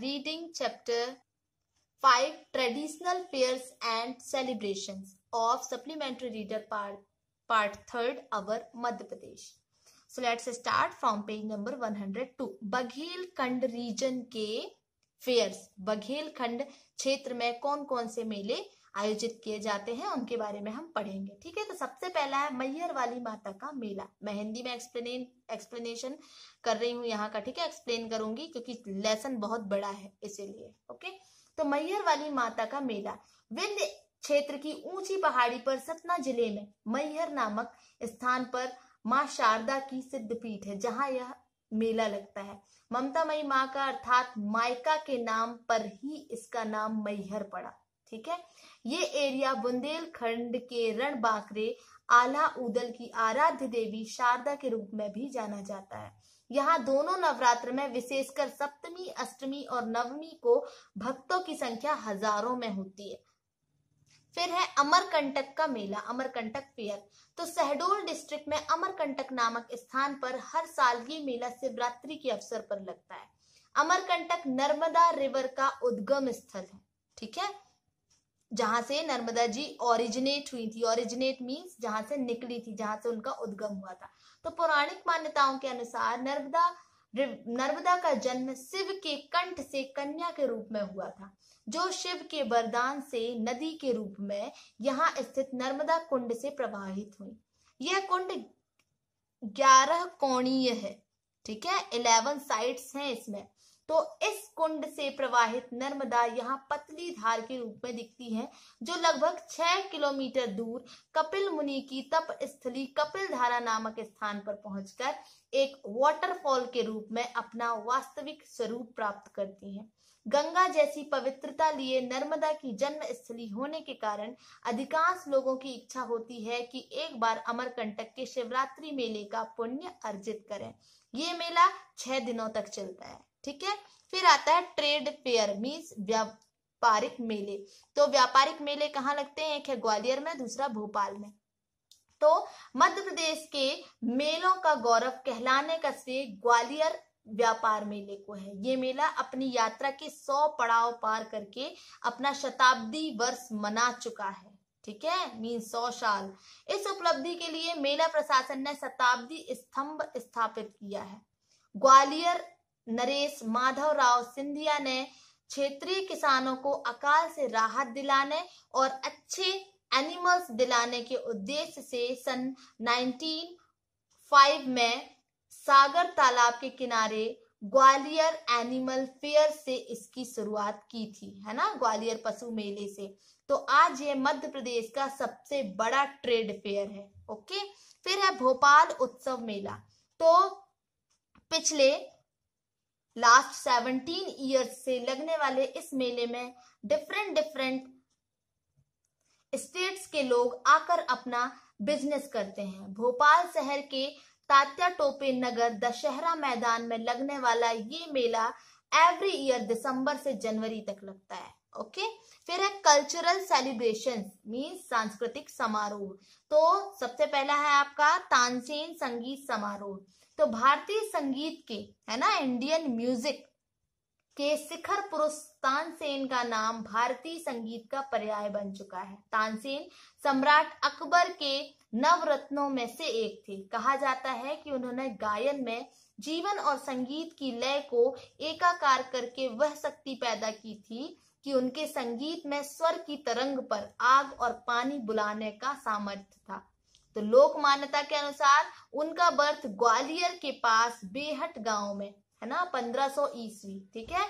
reading chapter 5 Traditional Fairs and Celebrations of Supplementary Reader part 3rd our Madhya Pradesh. So let's start from page number 102. Baghelkhand region के fairs, Baghelkhand क्षेत्र में कौन कौन से मेले आयोजित किए जाते हैं उनके बारे में हम पढ़ेंगे। ठीक है, तो सबसे पहला है मैहर वाली माता का मेला। मैं हिंदी में एक्सप्लेनेशन कर रही हूँ यहाँ का, ठीक है, एक्सप्लेन करूंगी क्योंकि लेसन बहुत बड़ा है इसीलिए। ओके, तो मैहर वाली माता का मेला विंध्य क्षेत्र की ऊंची पहाड़ी पर सतना जिले में मैहर नामक स्थान पर माँ शारदा की सिद्धपीठ है, जहाँ यह मेला लगता है। ममतामयी माँ का अर्थात मायका के नाम पर ही इसका नाम मैहर पड़ा। ठीक है, ये एरिया बुंदेलखंड के रणबांकरे आल्हा ऊदल की आराध्य देवी शारदा के रूप में भी जाना जाता है। यहाँ दोनों नवरात्र में विशेषकर सप्तमी, अष्टमी और नवमी को भक्तों की संख्या हजारों में होती है। फिर है अमरकंटक का मेला, अमरकंटक फेयर। तो शहडोल डिस्ट्रिक्ट में अमरकंटक नामक स्थान पर हर साल ये मेला शिवरात्रि के अवसर पर लगता है। अमरकंटक नर्मदा रिवर का उद्गम स्थल है। ठीक है, जहां से नर्मदा जी ओरिजिनेट हुई थी। ओरिजिनेट मीन्स जहां से निकली थी, जहां से उनका उद्गम हुआ था। तो पौराणिक मान्यताओं के अनुसार नर्मदा का जन्म शिव के कंठ से कन्या के रूप में हुआ था, जो शिव के वरदान से नदी के रूप में यहाँ स्थित नर्मदा कुंड से प्रवाहित हुई। यह कुंड 11 कोणीय है। ठीक है, 11 साइड्स हैं इसमें। तो इस कुंड से प्रवाहित नर्मदा यहाँ पतली धार के रूप में दिखती है, जो लगभग 6 किलोमीटर दूर कपिल मुनि की तप स्थली कपिल धारा नामक स्थान पर पहुंचकर एक वाटरफॉल के रूप में अपना वास्तविक स्वरूप प्राप्त करती है। गंगा जैसी पवित्रता लिए नर्मदा की जन्म स्थली होने के कारण अधिकांश लोगों की इच्छा होती है कि एक बार अमरकंटक के शिवरात्रि मेले का पुण्य अर्जित करें। ये मेला 6 दिनों तक चलता है। ठीक है, फिर आता है ट्रेड फेयर मीन्स व्यापारिक मेले। तो व्यापारिक मेले कहाँ लगते हैं? एक है ग्वालियर में, दूसरा भोपाल में। तो मध्य प्रदेश के मेलों का गौरव कहलाने का श्रेय ग्वालियर व्यापार मेले को है। ये मेला अपनी यात्रा के 100 पड़ाव पार करके अपना शताब्दी वर्ष मना चुका है। ठीक है, मीन 100 साल। इस उपलब्धि के लिए मेला प्रशासन ने शताब्दी स्तंभ स्थापित किया है। ग्वालियर नरेश माधवराव सिंधिया ने क्षेत्रीय किसानों को अकाल से राहत दिलाने और अच्छे एनिमल्स दिलाने के उद्देश्य से सन 1905 में सागर तालाब के किनारे ग्वालियर एनिमल फेयर से इसकी शुरुआत की थी, है ना, ग्वालियर पशु मेले से। तो आज ये मध्य प्रदेश का सबसे बड़ा ट्रेड फेयर है। ओके, फिर है भोपाल उत्सव मेला। तो पिछले लास्ट 17 ईयर्स से लगने वाले इस मेले में डिफरेंट स्टेट्स के लोग आकर अपना बिजनेस करते हैं। भोपाल शहर के तात्या टोपे नगर दशहरा मैदान में लगने वाला ये मेला एवरी ईयर दिसंबर से जनवरी तक लगता है। ओके, फिर है कल्चरल सेलिब्रेशंस मीन्स सांस्कृतिक समारोह। तो सबसे पहला है आपका तानसेन संगीत समारोह। तो भारतीय संगीत के, है ना, इंडियन म्यूजिक के शिखर पुरुष तानसेन का नाम भारतीय संगीत का पर्याय बन चुका है। तानसेन सम्राट अकबर के नवरत्नों में से एक थे। कहा जाता है कि उन्होंने गायन में जीवन और संगीत की लय को एकाकार करके वह शक्ति पैदा की थी कि उनके संगीत में स्वर की तरंग पर आग और पानी बुलाने का सामर्थ्य था। तो लोक मान्यता के अनुसार उनका बर्थ ग्वालियर के पास बेहट गांव में, है ना, 1500 ईस्वी, ठीक है,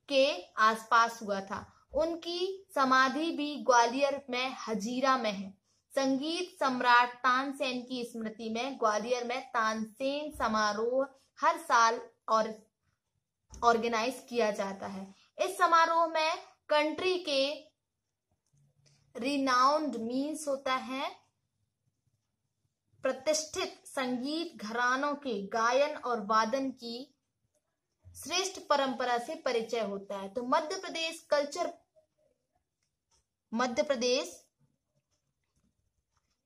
के आसपास हुआ था। उनकी समाधि भी ग्वालियर में हजीरा में है। संगीत सम्राट तानसेन की स्मृति में ग्वालियर में तानसेन समारोह हर साल और ऑर्गेनाइज किया जाता है। इस समारोह में कंट्री के रिनाउंड मीन्स होता है प्रतिष्ठित संगीत घरानों के गायन और वादन की श्रेष्ठ परंपरा से परिचय होता है। तो Madhya Pradesh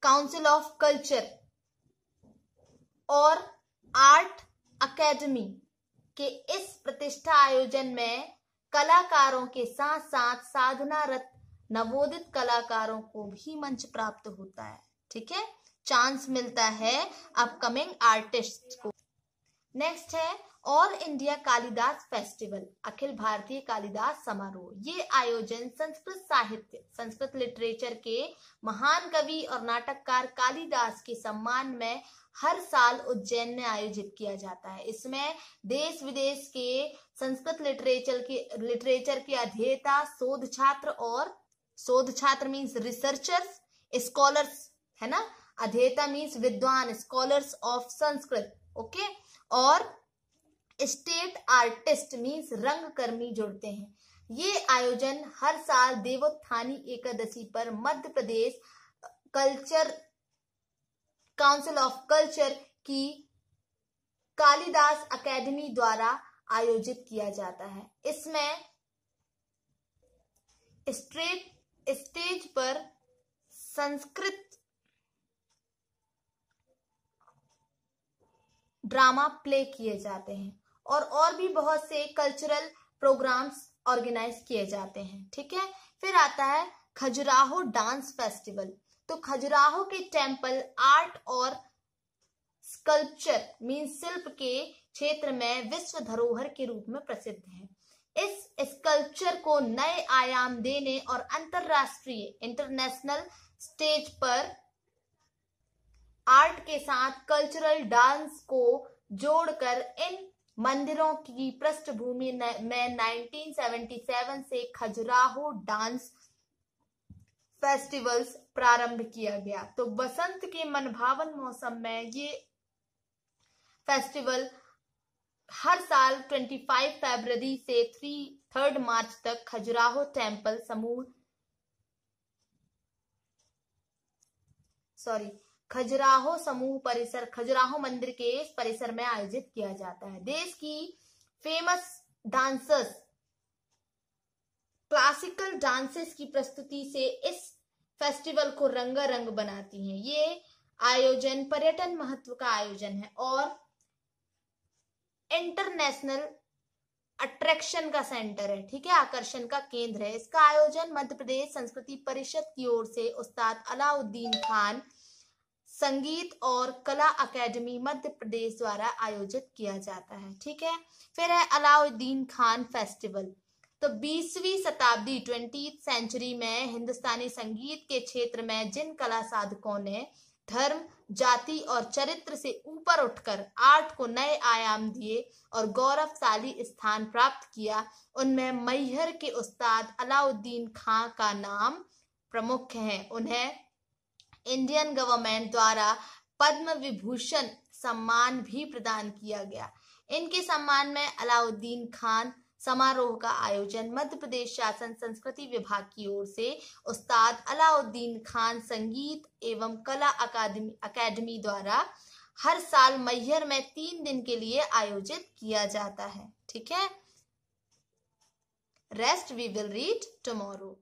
council of culture और आर्ट अकेडमी कि इस प्रतिष्ठा आयोजन में कलाकारों के साथ साथ साधनारत नवोदित कलाकारों को भी मंच प्राप्त होता है। ठीक है, चांस मिलता है अपकमिंग आर्टिस्ट को। नेक्स्ट है all India Kalidas festival, Akhil Bharatiya Kalidas समारोह। ये आयोजन संस्कृत साहित्य, संस्कृत लिटरेचर के महान कवि और नाटककार कालिदास के सम्मान में हर साल उज्जैन में आयोजित किया जाता है। इसमें देश विदेश के संस्कृत लिटरेचर के अध्येता, शोध छात्र, और शोध छात्र मीन्स रिसर्चर्स, स्कॉलर्स है ना, अध्येता मीन्स विद्वान, स्कॉलर्स ऑफ संस्कृत, ओके, और स्टेट आर्टिस्ट मीन्स रंगकर्मी जुड़ते हैं। ये आयोजन हर साल देवोत्थानी एकादशी पर Madhya Pradesh culture council of culture की कालिदास अकेडमी द्वारा आयोजित किया जाता है। इसमें स्टेज पर संस्कृत ड्रामा प्ले किए जाते हैं और भी बहुत से कल्चरल प्रोग्राम्स ऑर्गेनाइज किए जाते हैं। ठीक है, फिर आता है खजुराहो डांस फेस्टिवल। तो खजुराहो के टेम्पल आर्ट और स्कल्पचर मीन्स शिल्प के क्षेत्र में विश्व धरोहर के रूप में प्रसिद्ध है। इस स्कल्पचर को नए आयाम देने और अंतरराष्ट्रीय इंटरनेशनल स्टेज पर आर्ट के साथ कल्चरल डांस को जोड़कर इन मंदिरों की पृष्ठभूमि में 1977 से खजुराहो डांस फेस्टिवल्स प्रारंभ किया गया। तो बसंत के मनभावन मौसम में ये फेस्टिवल हर साल 25 फरवरी से 3 मार्च तक खजुराहो टेम्पल खजुराहो समूह परिसर, खजुराहो मंदिर के इस परिसर में आयोजित किया जाता है। देश की फेमस डांसर्स क्लासिकल डांसेस की प्रस्तुति से इस फेस्टिवल को रंगारंग बनाती हैं। ये आयोजन पर्यटन महत्व का आयोजन है और इंटरनेशनल अट्रैक्शन का सेंटर है। ठीक है, आकर्षण का केंद्र है। इसका आयोजन मध्य प्रदेश संस्कृति परिषद की ओर से उस्ताद अलाउद्दीन खान संगीत और कला अकेडमी मध्य प्रदेश द्वारा आयोजित किया जाता है। ठीक है, फिर है अलाउद्दीन खान फेस्टिवल। तो 20वीं शताब्दी 20th सेंचुरी में हिंदुस्तानी संगीत के क्षेत्र में जिन कला साधकों ने धर्म, जाति और चरित्र से ऊपर उठकर आर्ट को नए आयाम दिए और गौरवशाली स्थान प्राप्त किया, उनमें मैहर के उस्ताद अलाउद्दीन खां का नाम प्रमुख है। उन्हें इंडियन गवर्नमेंट द्वारा पद्म विभूषण सम्मान भी प्रदान किया गया। इनके सम्मान में अलाउद्दीन खान समारोह का आयोजन मध्य प्रदेश शासन संस्कृति विभाग की ओर से उस्ताद अलाउद्दीन खान संगीत एवं कला अकादमी द्वारा हर साल मैहर में 3 दिन के लिए आयोजित किया जाता है। ठीक है, rest we will read tomorrow.